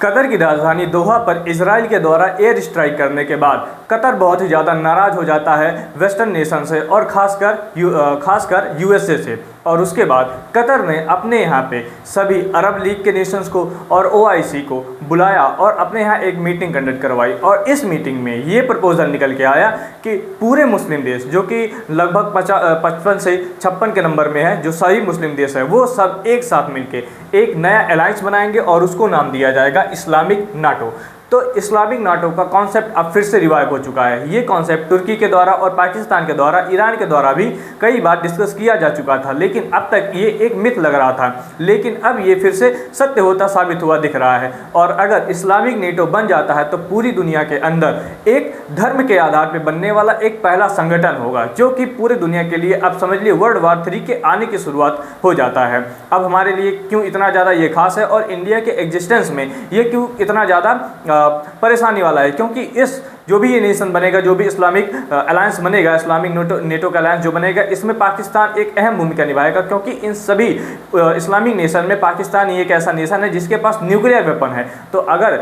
Qatar की राजधानी दोहा पर इजराइल के द्वारा एयर स्ट्राइक करने के बाद कतर बहुत ही ज़्यादा नाराज़ हो जाता है वेस्टर्न नेशन से और खासकर यूएसए से। और उसके बाद कतर ने अपने यहाँ पे सभी अरब लीग के नेशंस को और ओआईसी को बुलाया और अपने यहाँ एक मीटिंग कंडक्ट करवाई। और इस मीटिंग में ये प्रपोजल निकल के आया कि पूरे मुस्लिम देश जो कि लगभग 55 से 56 के नंबर में है, जो सही मुस्लिम देश है, वो सब एक साथ मिलके एक नया अलायंस बनाएंगे और उसको नाम दिया जाएगा इस्लामिक नाटो। तो इस्लामिक नाटो का कॉन्सेप्ट अब फिर से रिवाइव हो चुका है। ये कॉन्सेप्ट तुर्की के द्वारा और पाकिस्तान के द्वारा, ईरान के द्वारा भी कई बार डिस्कस किया जा चुका था, लेकिन अब तक ये एक मिथ लग रहा था। लेकिन अब ये फिर से सत्य होता साबित हुआ दिख रहा है। और अगर इस्लामिक नेटो बन जाता है तो पूरी दुनिया के अंदर एक धर्म के आधार पर बनने वाला एक पहला संगठन होगा, जो कि पूरी दुनिया के लिए अब समझ लिए वर्ल्ड वार 3 के आने की शुरुआत हो जाता है। अब हमारे लिए क्यों इतना ज़्यादा ये खास है और इंडिया के एग्जिस्टेंस में ये क्यों इतना ज़्यादा परेशानी वाला है, क्योंकि इस जो भी ये नेशन बनेगा, जो भी इस्लामिक अलायंस बनेगा, इस्लामिक नेटो का अलायंस जो बनेगा, इसमें पाकिस्तान एक अहम भूमिका निभाएगा। क्योंकि इन सभी इस्लामिक नेशन में पाकिस्तान ही एक ऐसा नेशन है जिसके पास न्यूक्लियर वेपन है। तो अगर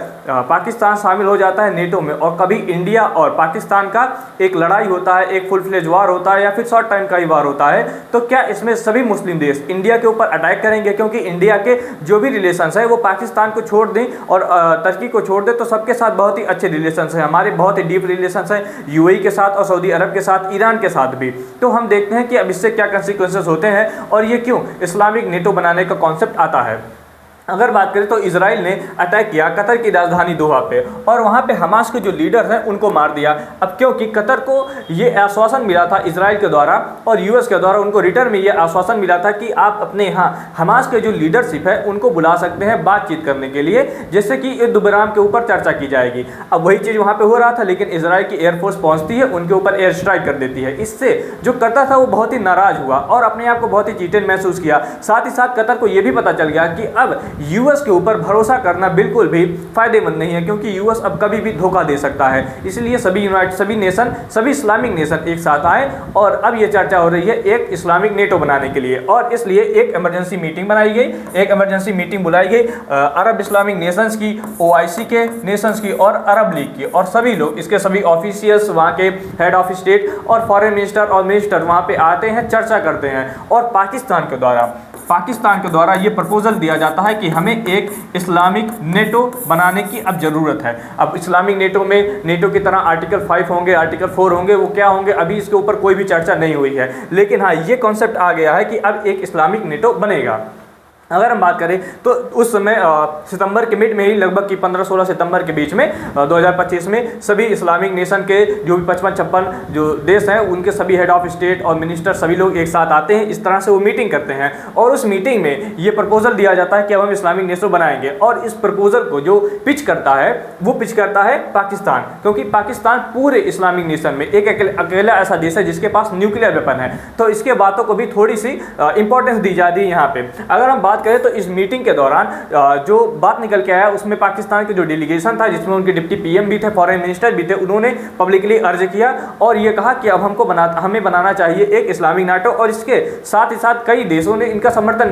पाकिस्तान शामिल हो जाता है नेटो में और कभी इंडिया और पाकिस्तान का एक लड़ाई होता है, एक फुल फ्लेज वार होता है या फिर शॉर्ट टाइम का ही वार होता है, तो क्या इसमें सभी मुस्लिम देश इंडिया के ऊपर अटैक करेंगे? क्योंकि इंडिया के जो भी रिलेशंस है वो पाकिस्तान को छोड़ दें और तुर्की को छोड़ दें तो सबके साथ बहुत ही अच्छे रिलेशंस हैं, हमारे बहुत ही डीप रिलेशंस है यूएई के साथ और सऊदी अरब के साथ, ईरान के साथ भी। तो हम देखते हैं कि अब इससे क्या कंसिक्वेंसेस होते हैं और ये क्यों इस्लामिक नेटो बनाने का कॉन्सेप्ट आता है। अगर बात करें तो इजराइल ने अटैक किया कतर की राजधानी दोहा पे और वहाँ पे हमास के जो लीडर हैं उनको मार दिया। अब क्योंकि कतर को ये आश्वासन मिला था इजराइल के द्वारा और यूएस के द्वारा, उनको रिटर्न में ये आश्वासन मिला था कि आप अपने यहाँ हमास के जो लीडरशिप है उनको बुला सकते हैं बातचीत करने के लिए, जिससे कि युद्ध विराम के ऊपर चर्चा की जाएगी। अब वही चीज़ वहाँ पर हो रहा था, लेकिन इजराइल की एयरफोर्स पहुँचती है, उनके ऊपर एयर स्ट्राइक कर देती है। इससे जो कतर था वो बहुत ही नाराज़ हुआ और अपने आप को बहुत ही चीटिंग महसूस किया। साथ ही साथ कतर को ये भी पता चल गया कि अब यूएस के ऊपर भरोसा करना बिल्कुल भी फायदेमंद नहीं है, क्योंकि यूएस अब कभी भी धोखा दे सकता है। इसलिए सभी इस्लामिक नेशन एक साथ आए और अब ये चर्चा हो रही है एक इस्लामिक नेटो बनाने के लिए। और इसलिए एक इमरजेंसी मीटिंग बनाई गई, एक इमरजेंसी मीटिंग बुलाई गई अरब इस्लामिक नेशंस की, ओआईसी के नेशंस की और अरब लीग की। और सभी लोग, इसके सभी ऑफिशियल्स, वहाँ के हेड ऑफ स्टेट और फॉरेन मिनिस्टर और मिनिस्टर वहाँ पे आते हैं, चर्चा करते हैं। और पाकिस्तान के द्वारा ये प्रपोजल दिया जाता है कि हमें एक इस्लामिक नेटो बनाने की अब ज़रूरत है। अब इस्लामिक नेटो में नेटो की तरह आर्टिकल 5 होंगे, आर्टिकल 4 होंगे, वो क्या होंगे अभी इसके ऊपर कोई भी चर्चा नहीं हुई है। लेकिन हाँ, ये कॉन्सेप्ट आ गया है कि अब एक इस्लामिक नेटो बनेगा। अगर हम बात करें तो उस समय सितंबर के मिड में ही, लगभग कि 15-16 सितंबर के बीच में 2025 में सभी इस्लामिक नेशन के जो भी 55-56 जो देश हैं उनके सभी हेड ऑफ स्टेट और मिनिस्टर सभी लोग एक साथ आते हैं। इस तरह से वो मीटिंग करते हैं और उस मीटिंग में ये प्रपोजल दिया जाता है कि अब हम इस्लामिक नेशन बनाएंगे। और इस प्रपोजल को जो पिच करता है वो पिच करता है पाकिस्तान, क्योंकि पाकिस्तान पूरे इस्लामिक नेशन में एक अकेला ऐसा देश है जिसके पास न्यूक्लियर वेपन है। तो इसके बातों को भी थोड़ी सी इंपॉर्टेंस दी जाती है यहाँ पे। अगर हम बात करें तो इस मीटिंग के दौरान जो बात निकल के आया उसमें पाकिस्तान के जो डेलीगेशन था, जिसमें उनके डिप्टी पीएम भी थे, फॉरेन मिनिस्टर भी थे, उन्होंने पब्लिकली अर्ज किया और ये कहा कि अब हमें बनाना चाहिए एक इस्लामिक नाटो। और इसके साथ ही साथ कई देशों ने इनका समर्थन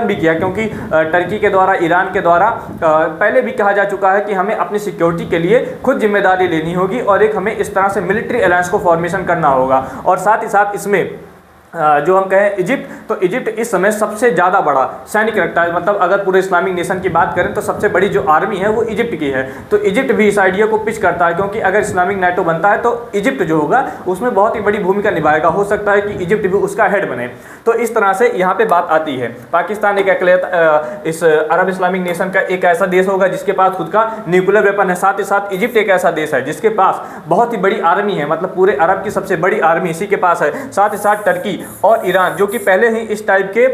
भी किया, क्योंकि टर्की के द्वारा, ईरान के द्वारा पहले भी कहा जा चुका है कि हमें अपनी सिक्योरिटी के लिए खुद जिम्मेदारी लेनी होगी और एक हमें इस तरह से मिलिट्री अलायंस को फॉर्मेशन करना होगा। और साथ ही साथ इसमें जो हम कहें इजिप्ट, तो इजिप्ट इस समय सबसे ज़्यादा बड़ा सैनिक रखता है। मतलब अगर पूरे इस्लामिक नेशन की बात करें तो सबसे बड़ी जो आर्मी है वो इजिप्ट की है। तो इजिप्ट भी इस आइडिया को पिच करता है, क्योंकि अगर इस्लामिक नाटो बनता है तो इजिप्ट जो होगा उसमें बहुत ही बड़ी भूमिका निभाएगा। हो सकता है कि इजिप्ट भी उसका हेड बने। तो इस तरह से यहाँ पे बात आती है। पाकिस्तान इस अरब इस्लामिक नेशन का एक ऐसा देश होगा जिसके पास खुद का न्यूक्लियर वेपन है। साथ ही साथ इजिप्ट एक ऐसा देश है जिसके पास बहुत ही बड़ी आर्मी है, मतलब पूरे अरब की सबसे बड़ी आर्मी इसी के पास है। साथ ही साथ टर्की और ईरान, जो कि पहले ही इस टाइप के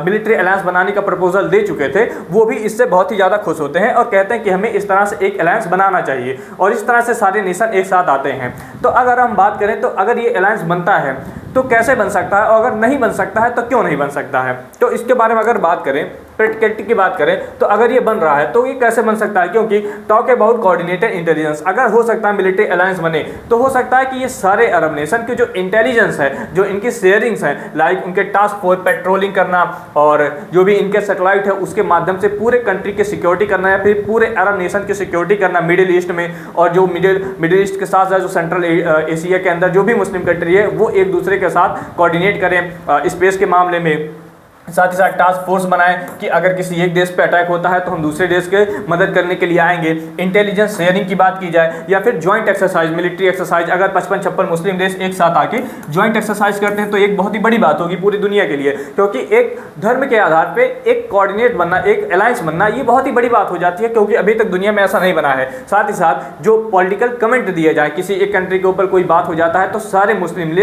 मिलिट्री अलायंस बनाने का प्रपोजल दे चुके थे, वो भी इससे बहुत ही ज़्यादा खुश होते हैं और कहते हैं कि हमें इस तरह से एक अलायंस बनाना चाहिए। और इस तरह से सारे नेशन एक साथ आते हैं। तो अगर हम बात करें तो अगर ये अलायंस बनता है तो कैसे बन सकता है, और अगर नहीं बन सकता है तो क्यों नहीं बन सकता है। तो इसके बारे में अगर बात करें, प्रैक्टिकलिटी की बात करें, तो अगर ये बन रहा है तो ये कैसे बन सकता है, क्योंकि टॉक अबाउट कोऑर्डिनेटेड इंटेलिजेंस, अगर हो सकता है मिलिट्री अलायंस बने तो हो सकता है कि ये सारे अरब नेशन के जो इंटेलिजेंस है, जो इनकी शेयरिंग्स हैं, लाइक उनके टास्क फोर्स पेट्रोलिंग करना और जो भी इनके सैटेलाइट है उसके माध्यम से पूरे कंट्री की सिक्योरिटी करना या फिर पूरे अरब नेशन की सिक्योरिटी करना मिडिल ईस्ट में, और जो मिडिल ईस्ट के साथ साथ जो सेंट्रल एशिया के अंदर जो भी मुस्लिम कंट्री है वो एक दूसरे के साथ कोऑर्डिनेट करें स्पेस के मामले में। साथ ही साथ टास्क फोर्स बनाएं कि अगर किसी एक देश पे अटैक होता है तो हम दूसरे देश के मदद करने के लिए आएंगे। इंटेलिजेंस शेयरिंग की बात की जाए या फिर जॉइंट एक्सरसाइज, मिलिट्री एक्सरसाइज, अगर 55-56 मुस्लिम देश एक साथ आके जॉइंट एक्सरसाइज करते हैं तो एक बहुत ही बड़ी बात होगी पूरी दुनिया के लिए, क्योंकि एक धर्म के आधार पर एक कोऑर्डिनेट बनना, एक अलायंस बनना, ये बहुत ही बड़ी बात हो जाती है, क्योंकि अभी तक दुनिया में ऐसा नहीं बना है। साथ ही साथ जो पॉलिटिकल कमेंट दिए जाए, किसी एक कंट्री के ऊपर कोई बात हो जाता है तो सारे मुस्लिम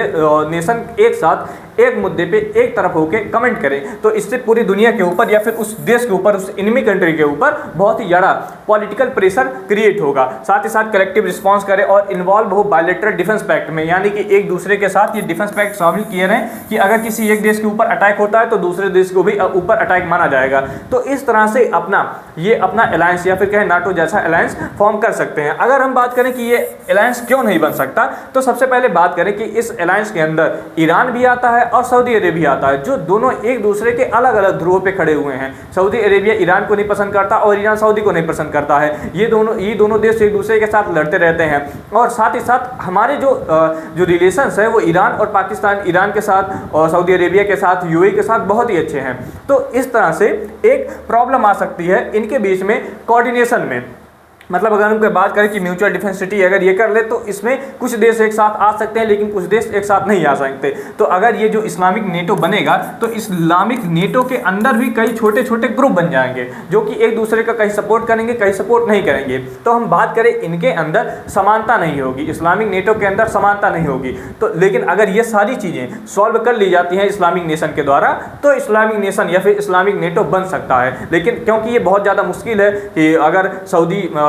नेशन एक साथ एक मुद्दे पे एक तरफ होकर कमेंट करें, तो इससे पूरी दुनिया के ऊपर या फिर उस देश के ऊपर, उस एनिमी कंट्री के ऊपर बहुत ही ज़्यादा पॉलिटिकल प्रेशर क्रिएट होगा। साथ ही साथ कलेक्टिव रिस्पांस करें और इन्वॉल्व हो बायलैटरल डिफेंस पैक्ट में, यानी कि एक दूसरे के साथ ये डिफेंस पैक्ट शामिल किए रहें कि अगर किसी एक देश के ऊपर अटैक होता है तो दूसरे देश को भी ऊपर अटैक माना जाएगा। तो इस तरह से अपना अलायंस या फिर कहें नाटो जैसा अलायंस फॉर्म कर सकते हैं। अगर हम बात करें कि ये अलायंस क्यों नहीं बन सकता, तो सबसे पहले बात करें कि इस अलायंस के अंदर ईरान भी आता है और सऊदी अरेबिया आता है, जो दोनों एक दूसरे के अलग अलग ध्रुवों पे खड़े हुए हैं। सऊदी अरेबिया ईरान को नहीं पसंद करता और ईरान सऊदी को नहीं पसंद करता है। ये दोनों देश एक दूसरे के साथ लड़ते रहते हैं। और साथ ही साथ हमारे जो रिलेशंस है वो ईरान और पाकिस्तान, ईरान के साथ और सऊदी अरेबिया के साथ, यूएई के साथ बहुत ही अच्छे हैं। तो इस तरह से एक प्रॉब्लम आ सकती है इनके बीच में कोऑर्डिनेशन में। मतलब अगर हम बात करें कि म्यूचुअल डिफेंस सिटी अगर ये कर ले तो इसमें कुछ देश एक साथ आ सकते हैं लेकिन कुछ देश एक साथ नहीं आ सकते। तो अगर ये जो इस्लामिक नेटो बनेगा तो इस्लामिक नेटो के अंदर भी कई छोटे छोटे ग्रुप बन जाएंगे जो कि एक दूसरे का कहीं सपोर्ट करेंगे, कहीं सपोर्ट नहीं करेंगे। तो हम बात करें इनके अंदर समानता नहीं होगी, इस्लामिक नेटो के अंदर समानता नहीं होगी। तो लेकिन अगर ये सारी चीज़ें सॉल्व कर ली जाती हैं इस्लामिक नेशन के द्वारा तो इस्लामिक नेशन या फिर इस्लामिक नेटो बन सकता है। लेकिन क्योंकि ये बहुत ज़्यादा मुश्किल है कि अगर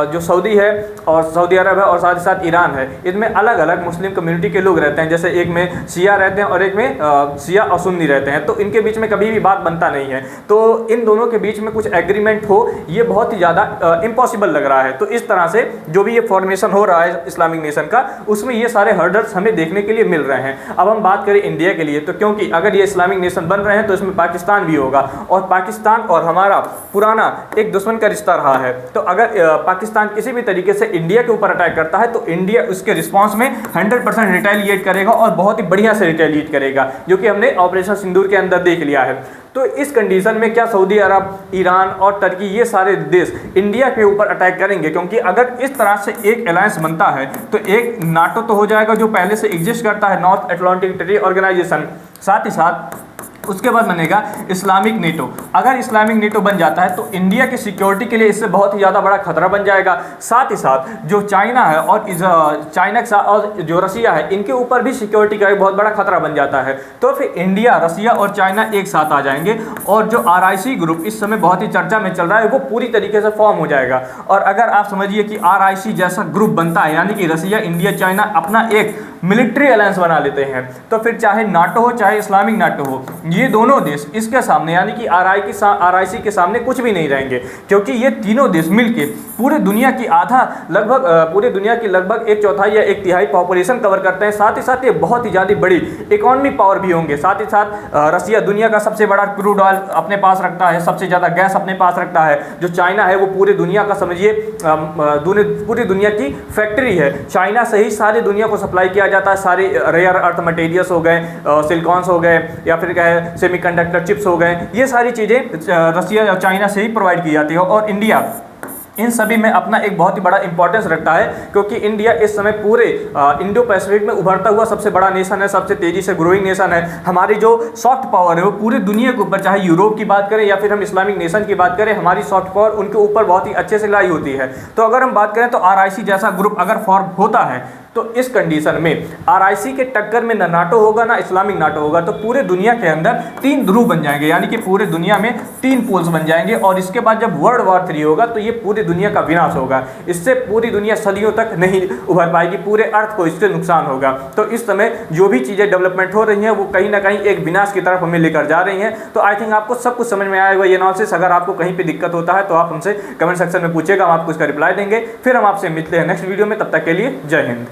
जो सऊदी है और सऊदी अरब है और साथ ही साथ ईरान है, इनमें अलग अलग मुस्लिम कम्युनिटी के लोग रहते हैं, जैसे एक में शिया रहते हैं और एक में शिया और सुन्नी रहते हैं। तो इनके बीच में कभी भी बात बनता नहीं है। तो इन दोनों के बीच में कुछ एग्रीमेंट हो ये बहुत ही ज़्यादा इम्पॉसिबल लग रहा है। तो इस तरह से जो भी ये फॉर्मेशन हो रहा है इस्लामिक नेशन का, उसमें ये सारे हर्डल्स हमें देखने के लिए मिल रहे हैं। अब हम बात करें इंडिया के लिए, तो क्योंकि अगर ये इस्लामिक नेशन बन रहे हैं तो इसमें पाकिस्तान भी होगा और पाकिस्तान और हमारा पुराना एक दुश्मन का रिश्ता रहा है। तो अगर पाकिस्तान किसी भी तरीके से इंडिया के ऊपर अटैक करता है तो इंडिया उसके रिस्पांस में 100% रिटेलिएट करेगा और बहुत ही बढ़िया से रिटेलिएट करेगा, जो कि हमने ऑपरेशन सिंदूर के अंदर देख लिया है। तो इस कंडीशन में क्या सऊदी अरब, ईरान और टर्की ये सारे देश इंडिया के ऊपर अटैक करेंगे? क्योंकि अगर इस तरह से एक अलायंस बनता है तो एक नाटो तो हो जाएगा जो पहले से एग्जिस्ट करता है, नॉर्थ अटलांटिक ट्रीटी ऑर्गेनाइजेशन। साथ ही साथ उसके बाद बनेगा इस्लामिक नेटो। अगर इस्लामिक नेटो बन जाता है तो इंडिया की सिक्योरिटी के लिए इससे बहुत ही ज़्यादा बड़ा खतरा बन जाएगा। साथ ही साथ जो चाइना है और चाइना के साथ और जो रसिया है, इनके ऊपर भी सिक्योरिटी का एक बहुत बड़ा खतरा बन जाता है। तो फिर इंडिया, रसिया और चाइना एक साथ आ जाएंगे और जो RIC ग्रुप इस समय बहुत ही चर्चा में चल रहा है वो पूरी तरीके से फॉर्म हो जाएगा। और अगर आप समझिए कि RIC जैसा ग्रुप बनता है, यानी कि रसिया, इंडिया, चाइना अपना एक मिलिट्री अलायंस बना लेते हैं, तो फिर चाहे नाटो हो चाहे इस्लामिक नाटो हो, ये दोनों देश इसके सामने यानी कि RIC के सामने कुछ भी नहीं रहेंगे, क्योंकि ये तीनों देश मिलके पूरे दुनिया की पूरे दुनिया की लगभग 1/4 या 1/3 पॉपुलेशन कवर करते हैं। साथ ही साथ ये बहुत ही ज़्यादा बड़ी इकोनॉमी पावर भी होंगे। साथ ही साथ रसिया दुनिया का सबसे बड़ा क्रूड ऑयल अपने पास रखता है, सबसे ज़्यादा गैस अपने पास रखता है। जो चाइना है वो पूरे दुनिया का समझिए पूरी दुनिया की फैक्ट्री है। चाइना से ही सारी दुनिया को सप्लाई किया जाता है। सारे रेयर अर्थ मटेरियल्स हो गए, सिलिकॉन्स हो गए या फिर कहे सेमीकंडक्टर चिप्स हो गए, ये सारी चीज़ें रसिया या चाइना से ही प्रोवाइड की जाती है। और इंडिया इन सभी में अपना एक बहुत ही बड़ा इंपॉर्टेंस रखता है, क्योंकि इंडिया इस समय पूरे इंडो पैसिफिक में उभरता हुआ सबसे बड़ा नेशन है, सबसे तेज़ी से ग्रोइंग नेशन है। हमारी जो सॉफ्ट पावर है वो पूरी दुनिया के ऊपर, चाहे यूरोप की बात करें या फिर हम इस्लामिक नेशन की बात करें, हमारी सॉफ्ट पावर उनके ऊपर बहुत ही अच्छे से लाई होती है। तो अगर हम बात करें तो RIC जैसा ग्रुप अगर फॉर्म होता है तो इस कंडीशन में RIC के टक्कर में ना नाटो होगा ना इस्लामिक नाटो होगा, तो पूरे दुनिया के अंदर 3 ध्रुव बन जाएंगे, यानी कि पूरे दुनिया में 3 पोल्स बन जाएंगे। और इसके बाद जब वर्ल्ड वॉर 3 होगा तो ये पूरी दुनिया का विनाश होगा। इससे पूरी दुनिया सदियों तक नहीं उभर पाएगी, पूरे अर्थ को इससे नुकसान होगा। तो इस समय जो भी चीज़ें डेवलपमेंट हो रही हैं वो कहीं ना कहीं एक विनाश की तरफ हमें लेकर जा रही हैं। तो आई थिंक आपको सब कुछ समझ में आएगा ये एनालिसिस। अगर आपको कहीं पे दिक्कत होता है तो आप हमसे कमेंट सेक्शन में पूछेगा, हम आपको इसका रिप्लाई देंगे। फिर हम आपसे मिलते हैं नेक्स्ट वीडियो में, तब तक के लिए जय हिंद।